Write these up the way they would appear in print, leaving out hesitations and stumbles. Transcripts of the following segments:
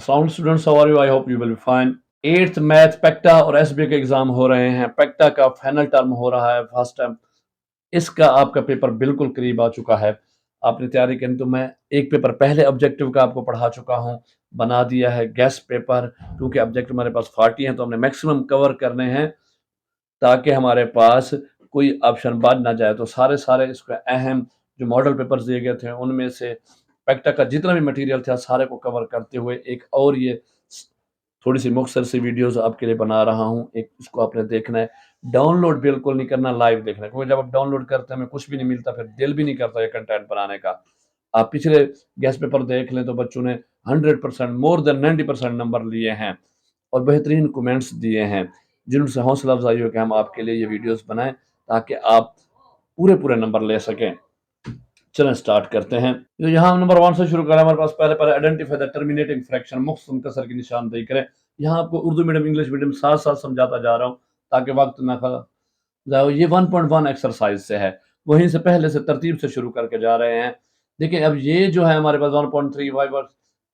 Sound students, how are you? I hope you will be fine. 8th math पेक्टा और SBA के exam हो रहे हैं। पेक्टा का फाइनल टर्म हो रहा है फर्स्ट टाइम। इसका आपका पेपर बिल्कुल करीब आ चुका है। आपने तैयारी करनी तो मैं एक पेपर पहले ऑब्जेक्टिव का आपको पढ़ा चुका हूं, बना दिया है गेस्ट पेपर। क्योंकि ऑब्जेक्टिव हमारे पास 40 हैं तो हमने मैक्सिमम कवर करने हैं ताकि हमारे पास कोई ऑप्शन बच ना जाए। तो सारे सारे इसका अहम जो मॉडल पेपर्स दिए गए थे उनमें से पेक्टा का जितना भी मटेरियल था सारे को कवर करते हुए एक और ये थोड़ी सी मुख्तसर सी वीडियोस आपके लिए बना रहा हूँ। एक इसको आपने देखना है, डाउनलोड बिल्कुल नहीं करना, लाइव देखना है। क्योंकि जब आप डाउनलोड करते हैं हमें कुछ भी नहीं मिलता, फिर दिल भी नहीं करता ये कंटेंट बनाने का। आप पिछले गेस्ट पेपर देख लें तो बच्चों ने 100% मोर देन 90% नंबर लिए हैं और बेहतरीन कमेंट्स दिए हैं, जिनसे हौसला अफजाई हो कि हम आपके लिए ये वीडियोस बनाएं ताकि आप पूरे पूरे नंबर ले सकें। चलें स्टार्ट करते हैं। तो यहाँ नंबर 1 से शुरू करें। हमारे पास पहले पहले आइडेंटिफाई द टर्मिनेटिंग फ्रैक्शन, मुख्त मुख्तसर की निशानदेही करें। यहाँ आपको उर्दू मीडियम इंग्लिश मीडियम साथ साथ समझाता जा रहा हूँ ताकि वक्त ना जाए। ये 1.1 एक्सरसाइज से है, वहीं से पहले से तरतीब से शुरू करके जा रहे हैं। देखिए अब ये जो है हमारे पास 1.35 और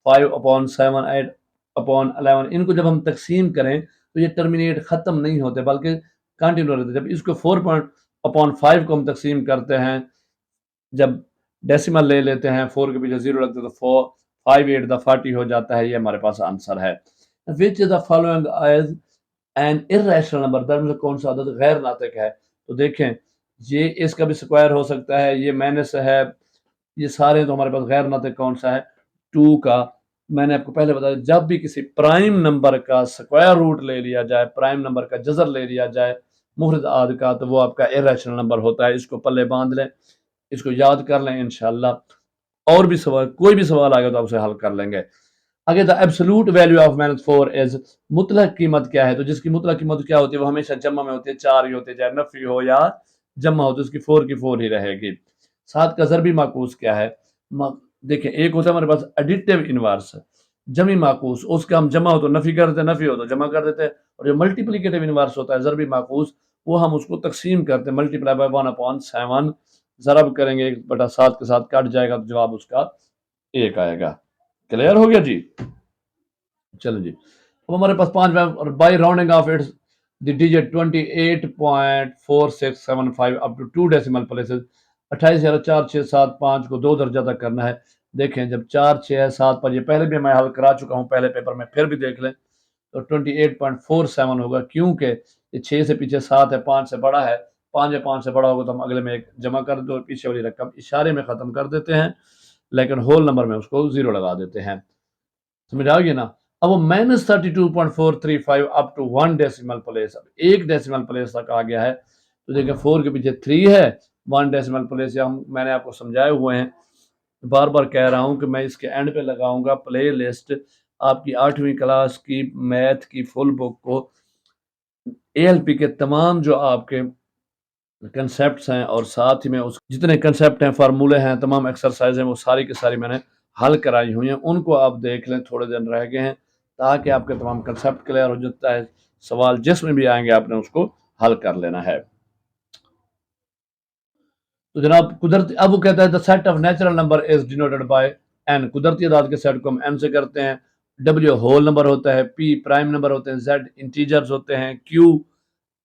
5/7 8/11, इनको जब हम तकसीम करें तो ये टर्मिनेट खत्म नहीं होते बल्कि कंटिन्यू रहते। जब इसको 4/5 को हम तकसीम करते हैं, जब डेसिमल ले लेते हैं 4 के पीछे 0 लगते हैं तो 5 8 द 40 हो जाता है। ये हमारे पास आंसर है। Which is the following as an irrational number, दरअसल कौन सा अदद गैर नातिक है? तो देखें ये इसका भी स्क्वायर हो सकता है, ये माइनस है, ये सारे तो हमारे पास गैर नातिक कौन सा है? 2 का। मैंने आपको पहले बताया जब भी किसी प्राइम नंबर का स्क्वायर रूट ले लिया जाए, प्राइम नंबर का जजर ले लिया जाए मुहरद आद का, तो वो आपका इरेशनल नंबर होता है। इसको पल्ले बांध लें, इसको याद कर लें इंशाल्लाह। और भी सवाल, कोई भी सवाल आएगा तो आप उसे हल कर लेंगे। आगे the absolute value of -4 is, मुतलक कीमत क्या है? तो जिसकी मुतलक कीमत क्या होती है वो हमेशा जमा में होती है, 4 ही होते हैं, चाहे नफी हो या जमा हो तो उसकी 4 की 4 ही रहेगी। 7 का ज़रबी माकूस क्या है? देखिए एक होता है हमारे पास एडिटिव इनवर्स, जमी माकूस, उसका हम जमा हो तो नफी कर देते हैं, नफी हो तो जमा कर देते हैं। और जो मल्टीप्लिकेटिव इनवर्स होता है ज़रबी माकूस, वो हम उसको तकसीम करते हैं, मल्टीप्लाई बाय 1/7, ज़रब करेंगे 1/7 के साथ कट जाएगा तो जवाब उसका 1 आएगा। क्लियर हो गया जी? चलो जी, अब हमारे पास 5 और by rounding off it's the digit 28.4675 up to 2 decimal places, 28,4,6,7,5 को 2 दर्जा तक करना है। देखें जब 4 6 7 पर, ये पहले भी मैं हल करा चुका हूँ पहले पेपर में, फिर भी देख लें तो 28.47 होगा, क्योंकि ये 6 से पीछे 7 है, 5 से बड़ा है। 5 या 5 से बड़ा होगा तो हम अगले में एक जमा कर दो, पीछे वाली रकम इशारे में ख़त्म कर देते हैं, लेकिन होल नंबर में उसको 0 लगा देते हैं। समझ आ गई ना? अब वो -32.435 अप टू 1 डेसिमल प्लेस, अब 1 डेसिमल प्लेस तक आ गया है। तो देखिए 4 के पीछे 3 है, 1 डेसिमल प्लेस हम मैंने आपको समझाए हुए हैं। बार बार कह रहा हूं कि मैं इसके एंड पे लगाऊंगा प्ले लिस्ट आपकी 8वीं क्लास की मैथ की फुल बुक को, एएलपी के तमाम जो आपके कंसेप्ट्स हैं और साथ ही में उस जितने कंसेप्ट हैं, फार्मूले हैं, तमाम एक्सरसाइज हैं, वो सारी की सारी मैंने हल कराई हुई हैं। उनको आप देख लें, थोड़े दिन रह गए हैं ताकि आपके तमाम कंसेप्ट क्लियर हो जाता है। सवाल जिसमें भी आएंगे आपने उसको हल कर लेना है। तो जनाब कुदरती, अब वो कहता है the set of natural number is denoted by N, कुदरती अदाद के सेट को हम एन से करते हैं। डब्ल्यू होल नंबर होता है, पी प्राइम नंबर होते हैं, जेड इंटीजर्स होते हैं, क्यू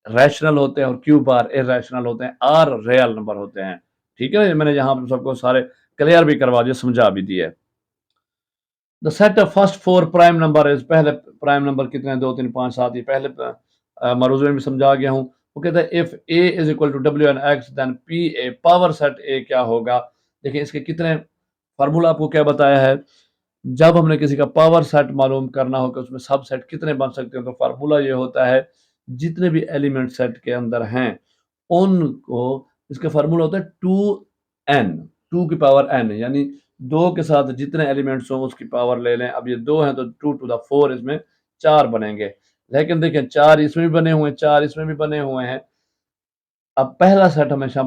रैशनल होते हैं और क्यू बार इरेशनल होते हैं, आर रियल नंबर होते हैं। ठीक है ना? मैंने यहाँ पर सबको सारे क्लियर भी करवा दिए, समझा भी दिए। The set of first 4 prime number is, पहले प्राइम नंबर कितने हैं? 2 3 5 7, ये पहले मरूज में भी समझा गया हूँ। वो कहता है if A is equal to W N X then P A power set A क्या होगा? देखिए इसके कितने फार्मूला आपको क्या बताया है। जब हमने किसी का पावर सेट मालूम करना हो कि उसमें सब सेट कितने बन सकते हैं, तो फार्मूला ये होता है जितने भी एलिमेंट सेट के अंदर हैं उनको, इसका फार्मूला होता है 2n, 2 की पावर n, यानी 2 के साथ जितने एलिमेंट्स हों उसकी पावर ले लें। अब ये 2 हैं तो 2 टू द 4, इसमें 4 बनेंगे। लेकिन देखें 4 इसमें भी बने हुए हैं, 4 इसमें भी बने हुए हैं। अब पहला सेट हमेशा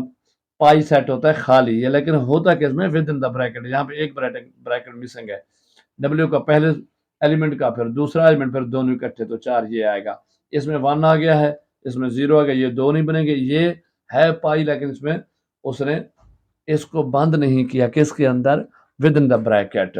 पाई सेट होता है खाली है, लेकिन होता कि इसमें विद इन द ब्रैकेट, यहाँ पे एक ब्रैकेट ब्रैकेट मिसिंग है। डब्ल्यू का पहले एलिमेंट का, फिर दूसरा एलिमेंट, फिर दोनों इकट्ठे, तो 4 ये आएगा। इसमें 1 आ गया है, इसमें 0 आ गया, ये 2 नहीं बनेंगे। ये है पाई, लेकिन इसमें उसने इसको बंद नहीं किया किसके अंदर? Within the bracket.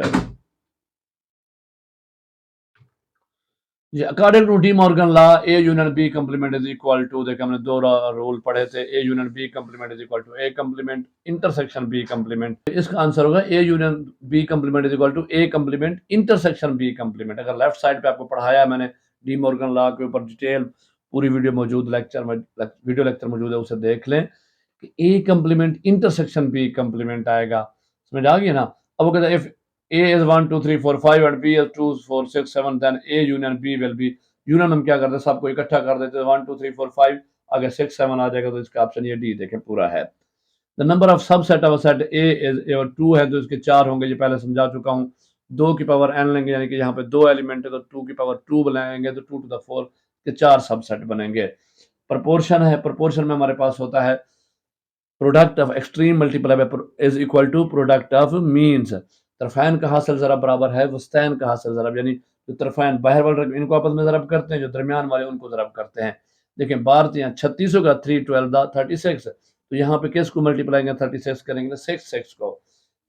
जी, according to De Morgan law A union B complement is equal to, देखिए हमने दो रूल पढ़े थे, A union B complement is equal to A complement intersection B complement. इसका आंसर होगा A union B complement is equal to A complement intersection B complement. अगर left side पे आपको पढ़ाया मैंने डी मॉर्गन लॉ के ऊपर डिटेल पूरी वीडियो मौजूद, लेक्चर में वीडियो लेक्चर मौजूद है, उसे देख लें कि ए कंप्लीमेंट इंटरसेक्शन बी कंप्लीमेंट आएगा। समझ आ गई ना। अब वो कहता है if A is 1 2 3 4 5 and B is 2 4 6 7, then A union B will be, union हम क्या करते हैं, सबको इकट्ठा कर देते हैं, 1 2 3 4 5, आगे 6 7 आ जाएगा, तो इसका ऑप्शन ये डी देखें पूरा है। The number of subset of set A is 2 है, तो इसके 4 होंगे, ये पहले समझा चुका हूँ। 2 की पावर n लेंगे, यानी कि यहाँ पे 2 एलिमेंट है, तो 2 की पावर 2 बनाएंगे, तो 2 to the 4 के 4 सबसेट बनेंगे। प्रपोर्शन है, प्रपोर्शन में हमारे पास होता है product of extreme multiply by is equal to product of means. तरफैन का हासिल ज़रब बराबर है वस्तैन का हासिल ज़रब, यानी जो तरफैन बाहर वाले इनको आपस में ज़रब करते हैं, जो दरमियान वाले उनको ज़रब करते हैं। देखिए 12 यहाँ 36 होगा, 3 12 36, तो यहाँ पे किस को मल्टीप्लाई करेंगे, 36 करेंगे 6 को,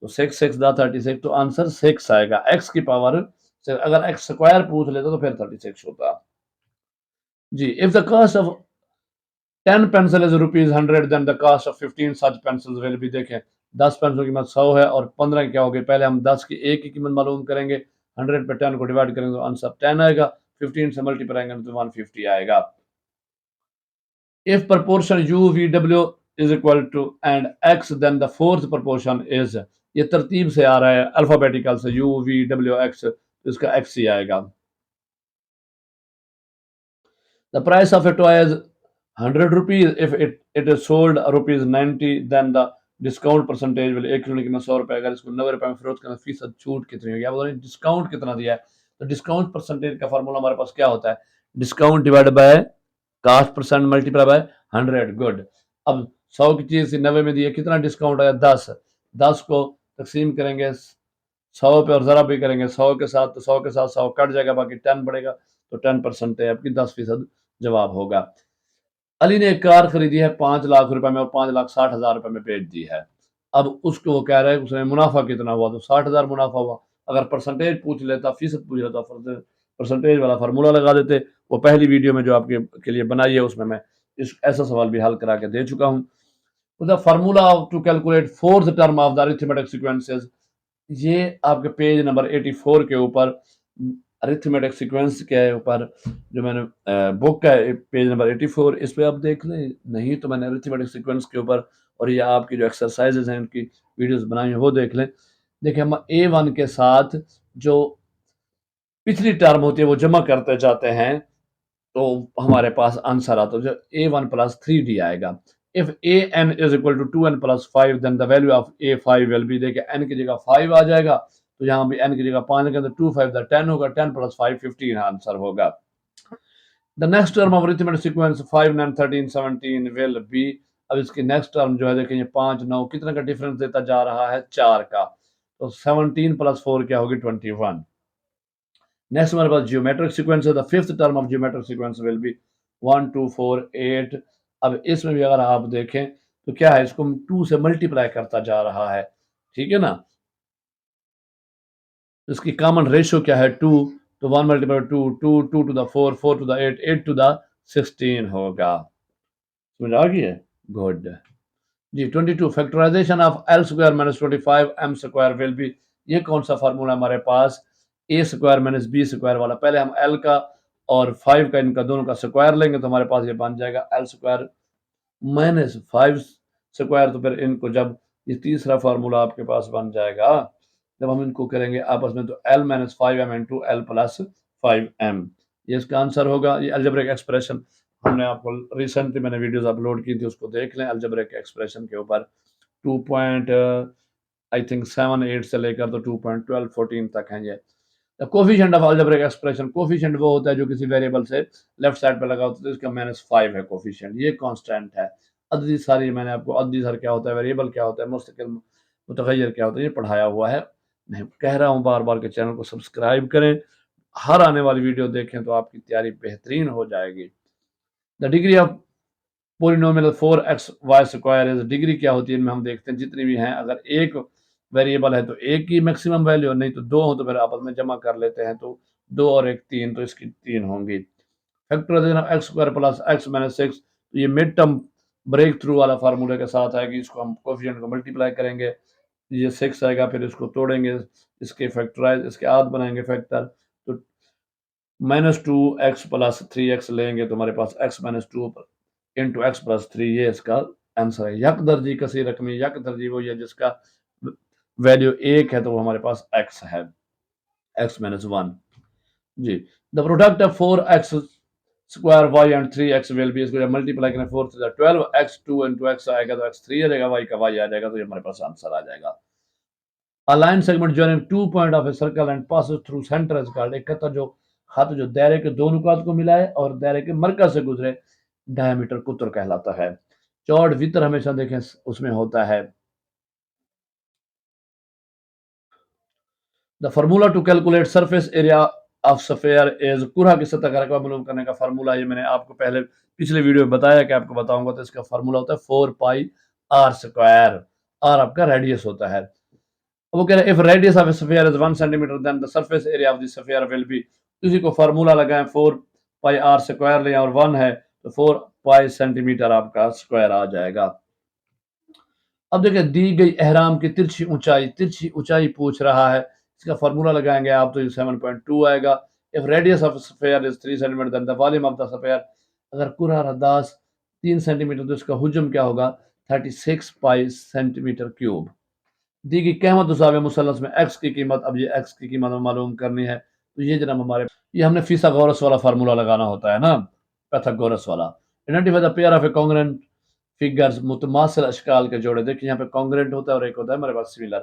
तो 6 दा 36, तो आंसर 6 आएगा। एक्स की पावर से अगर एक्स स्क्वायर पूछ लेता तो फिर 36 होता। जी, if the cost of 10 pencil is ₹100, then the cost of 15 such pencils will be. देखें 10 पेंसिल की कीमत 100 है और 15 क्या होगी, पहले हम 10 की एक की कीमत मालूम करेंगे, 100 पे 10 को डिवाइड करेंगे तो आंसर 10 आएगा, 15 से मल्टीप्लाई करेंगे तो 150 आएगा। If proportion u v w is equal to and x, then the fourth proportion is, ये तरतीब से आ रहा है अल्फाबेटिकल से, u v w x, तो इसका x ही आएगा। The price of a toy is 100 rupees. If it is sold ₹90, then the discount percentage will, एक खिलौने की कीमत 100 रुपए, अगर इसको 90 रुपए में फरोख्त करना, फीसद छूट कितनी होगी। आप डिस्काउंट कितना दिया है, तो डिस्काउंट परसेंटेज का फार्मूला हमारे पास क्या होता है, discount divide by cost percent multiply by 100। Good. अब 100 की चीज 90 में दी है, कितना डिस्काउंट आया, 10। 10 को तकसीम करेंगे 100 पे और जरा भी करेंगे 100 के साथ, तो 100 के साथ 100 कट जाएगा, बाकी 10 बढ़ेगा, तो 10% है आपकी, 10% जवाब होगा। अली ने एक कार खरीदी है 5 लाख रुपए में और 5,60,000 रुपए में बेच दी है। अब उसको वो कह रहा है उसने मुनाफा कितना हुआ, तो 60,000 मुनाफा हुआ। अगर परसेंटेज पूछ लेता, फीसद पूछ लेता, परसेंटेज वाला फार्मूला लगा देते। वो पहली वीडियो में जो आपके के लिए बनाई है उसमें मैं इस ऐसा सवाल भी हल करा के दे चुका हूँ। The formula to calculate fourth term of the arithmetic sequences, ये आपके पेज नंबर 84 के ऊपर अरिथमेटिक सीक्वेंस के ऊपर जो मैंने बुक है पेज नंबर 84, इस पे आप देख लें, नहीं तो मैंने अरिथमेटिक सीक्वेंस के ऊपर और ये आपकी जो एक्सरसाइजेज हैं उनकी वीडियोस बनाई हैं वो देख लें। देखिए हम A1 के साथ जो पिछली टर्म होती है वो जमा करते जाते हैं, तो हमारे पास आंसर आता है जो A1 प्लस 3D आएगा। If an is equal to 2n plus 5, then the value of A5 will be, देखिए n की जगह 5 आ जाएगा, तो यहाँ भी n की जगह 5 लगे तो 2 5 10 होगा, 10 प्लस 5 15 आंसर होगा। The next term of arithmetic sequence 5 9 13 17 will be. अब इसकी नेक्स्ट टर्म जो है देखें, 5 9 कितना का डिफरेंस देता जा रहा है, 4 का, तो 17 प्लस 4 क्या होगी, 21। नेक्स्ट हमारे पास जियोमेट्रिक सीक्वेंस है, the fifth term of geometric sequence will be 1 2 4 8। अब इसमें भी अगर आप देखें तो क्या है, इसको 2 से मल्टीप्लाई करता जा रहा है, ठीक है ना। इसकी कॉमन रेशियो क्या है, 2, तो 1 multiply 2 2 2 to the 4 4 to the 8 8 to the 16 होगा। समझ आ गई है, गुड जी। 22 factorization of L square minus 25 M square will be, ये कौन सा फार्मूला हमारे पास, A square minus B square वाला। पहले हम एल का और 5 का, इनका दोनों का स्क्वायर लेंगे, तो हमारे पास ये बन जाएगा एल स्क्वायर माइनस 5 स्क्वायर, तो फिर इनको जब ये तीसरा फार्मूला आपके पास बन जाएगा, जब हम इनको करेंगे आपस में, तो L minus 5m into L plus 5m, ये इसका आंसर होगा। ये अलजेब्रिक एक्सप्रेशन हमने आपको रिसेंटली मैंने वीडियोस अपलोड की थी, उसको देख लें। अलजेब्रिक एक्सप्रेशन के ऊपर 2 पॉइंट आई थिंक 7 8 से लेकर तो 2.12 14 तक हैं ये। Coefficient of algebraic expression, coefficient वो होता है जो किसी वेरिएबल से लेफ्ट साइड पे लगा होता है, तो इसका -5 है कोफिशिएंट, ये कांस्टेंट है। अददी सारी मैंने आपको, अददी सर क्या होता है, वेरिएबल क्या होता है, मुस्तकिल मुतगय्यर क्या होता है, ये पढ़ाया हुआ है। मैं कह रहा हूँ बार बार के चैनल को सब्सक्राइब करें, हर आने वाली वीडियो देखें तो आपकी तैयारी बेहतरीन हो जाएगी। The degree of polynomial 4x square is, degree क्या होती है इनमें हम देखते हैं, जितनी भी हैं, अगर एक वेरिएबल है तो एक की मैक्सिमम वैल्यू, नहीं तो दो हो तो फिर आपस में जमा कर लेते हैं, तो 2 और 1 3, तो इसकी 3 होंगी। Factorization of X square plus X minus 6, तो ये मिड टर्म ब्रेक थ्रू वाला फार्मूले के साथ आएगी। इसको हम कोफिशिएंट को मल्टीप्लाई करेंगे, ये 6 आएगा, फिर इसको तोड़ेंगे, इसके फैक्टराइज इसके आध बनाएंगे फैक्टर, तो -2x प्लस 3x लेंगे तो हमारे पास x minus 2 into x plus 3, ये इसका आंसर है। यक दर्जी कसी रकमी, यक दर्जी वो है जिसका वैल्यू 1 है, तो वो हमारे पास x है, x माइनस 1 जी। The product of 4x square y and 3x will be, इसको जब मल्टीप्लाई करें 4 से 12x 2 इंटू x आएगा तो x 3 आ जाएगा, y का y आ जाएगा, तो ये हमारे पास आंसर आ जाएगा। A line segment joining 2 point of a circle and passes through center is called, एक खत जो दायरे के दो नुकात को मिलाए और दायरे के मरकज से गुजरे, डायमीटर कुत्र कहलाता है। चौड़ वितर हमेशा देखें उसमें होता है। The formula to calculate surface area of sphere is, कुरहा की सतह का रकबा मालूम करने का फार्मूला, ये मैंने आपको पहले पिछले वीडियो में बताया कि आपको बताऊंगा, तो इसका फार्मूला होता है 4 पाई आर स्क्वायर, आर आपका रेडियस होता है। वो कह रहे हैं if radius of sphere is 1 centimetre then the surface area of the sphere will be, इसी को फार्मूला लगाएं 4 पाई आर स्क्वायर लें और 1 है तो 4 पाई सेंटीमीटर आपका स्क्वायर आ जाएगा। अब देखिए दी गई एहराम की तिरछी ऊंचाई पूछ रहा है, इसका फार्मूला लगाएंगे आप तो 7.2 आएगा। If radius of sphere is 3 centimetre then the volume of the sphere, अगर कुरहा रदास 3 सेंटीमीटर तो इसका हुजम क्या होगा 36 पाई सेंटीमीटर क्यूब। दी गई कीमत उसावे मुसलस में एक्स की कीमत, अब ये एक्स की कीमत मालूम करनी है, तो ये जनाब हमारे ये हमने फिसागोरस वाला फार्मूला लगाना होता है ना, पैथागोरस वाला। Identify the pair of a congruent figures, मुतमासिल अशकाल के जोड़े। देखिए यहाँ पे कांग्रुएंट होता है और एक होता है हमारे पास सिमिलर।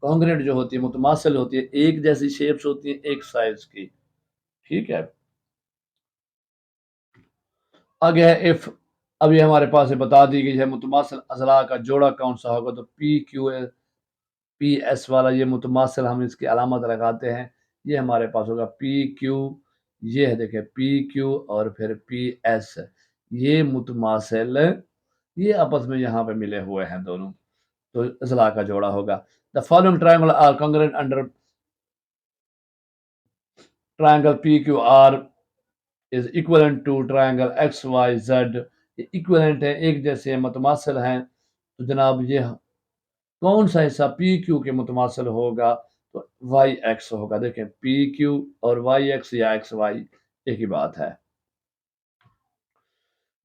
कांग्रुएंट जो होती है मुतमासिल होती है, एक जैसी शेप्स होती है, एक साइज की, ठीक है। आगे है इफ, अब ये हमारे पास बता दी गई है मुतमासिल अजला का जोड़ा कौन सा होगा, तो पी क्यू पी एस वाला, ये मुतमासिल हम इसकी अलामत लगाते हैं, ये हमारे पास होगा पी क्यू, ये है देखिए पी क्यू और फिर पी एस, ये मुतमासिल, ये आपस में यहाँ पे मिले हुए हैं दोनों, तो अजला का जोड़ा होगा। The following triangle are congruent under triangle P Q R is equivalent to triangle X Y Z, ये इक्विवेलेंट है, एक जैसे मुतमासिल हैं, तो जनाब ये कौन सा हिस्सा पी क्यू के मुतमासिल होगा, तो वाई एक्स होगा। देखें पी क्यू और वाई एक्स या एक्स वाई एक ही बात है।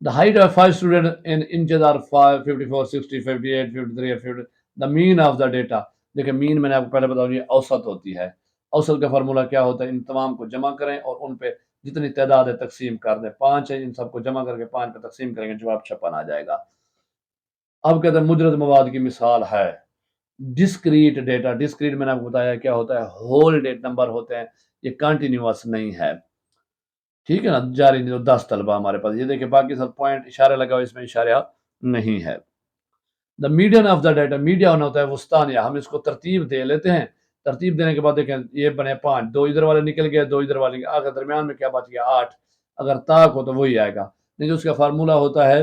The height of 5 student in inches are 5 54 60 58 53 50, the mean of the data. देखिए मीन मैंने आपको पहले बताया ये औसत होती है, औसत का फार्मूला क्या होता है, इन तमाम को जमा करें और उन पे जितनी तादाद है तकसीम कर दें, 5 है, इन सबको जमा करके 5 पे तकसीम करेंगे, जवाब 56 आ जाएगा। अब कहते हैं मुजरद मवाद की मिसाल है डिस्क्रीट डेटा। डिस्क्रीट मैंने आपको बताया क्या होता है, होल डेट नंबर होते हैं, ये कंटिन्यूअस नहीं है, ठीक है ना, जारी नहीं, तो 10 तलबा हमारे पास, ये देखिए बाकी सब पॉइंट इशारे लगा हुआ, इसमें इशारा नहीं है। The median of the data, median होता है वस्तानिया, हम इसको तरतीब दे लेते हैं, तरतीब देने के बाद देखें ये बने 5, 2 इधर वाले निकल गए, 2 इधर वाले, आगे दरमियान में क्या बच गया 8, अगर ताक हो तो वही आएगा, नहीं तो उसका फार्मूला होता है,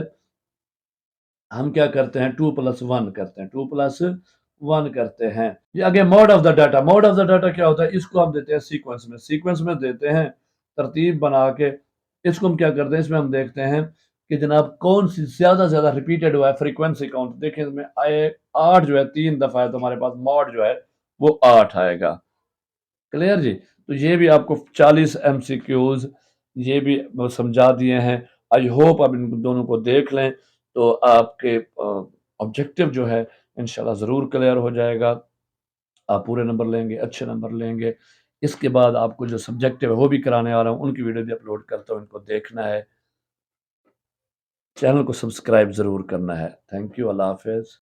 हम क्या करते हैं 2 + 1 करते हैं, 2 + 1 करते हैं। ये आगे mode of the data, mode of the data क्या होता है, इसको हम देते हैं सीक्वेंस में देते हैं, तरतीब बना के इसको हम क्या करते हैं, इसमें हम देखते हैं कि जनाब कौन सी ज्यादा से ज्यादा रिपीटेड हुआ है, फ्रीक्वेंसी काउंट देखें, इसमें आए 8 जो है 3 दफा है, तो हमारे पास मोड जो है वो 8 आएगा। क्लियर जी, तो ये भी आपको 40 एमसीक्यूज ये भी समझा दिए हैं। आई होप आप इन दोनों को देख लें तो आपके ऑब्जेक्टिव जो है इंशाल्लाह ज़रूर क्लियर हो जाएगा, आप पूरे नंबर लेंगे, अच्छे नंबर लेंगे। इसके बाद आपको जो सब्जेक्टिव है वो भी कराने आ रहा हूँ, उनकी वीडियो भी अपलोड करता हूँ, इनको देखना है, चैनल को सब्सक्राइब ज़रूर करना है। थैंक यू, अल्लाह हाफ़िज़।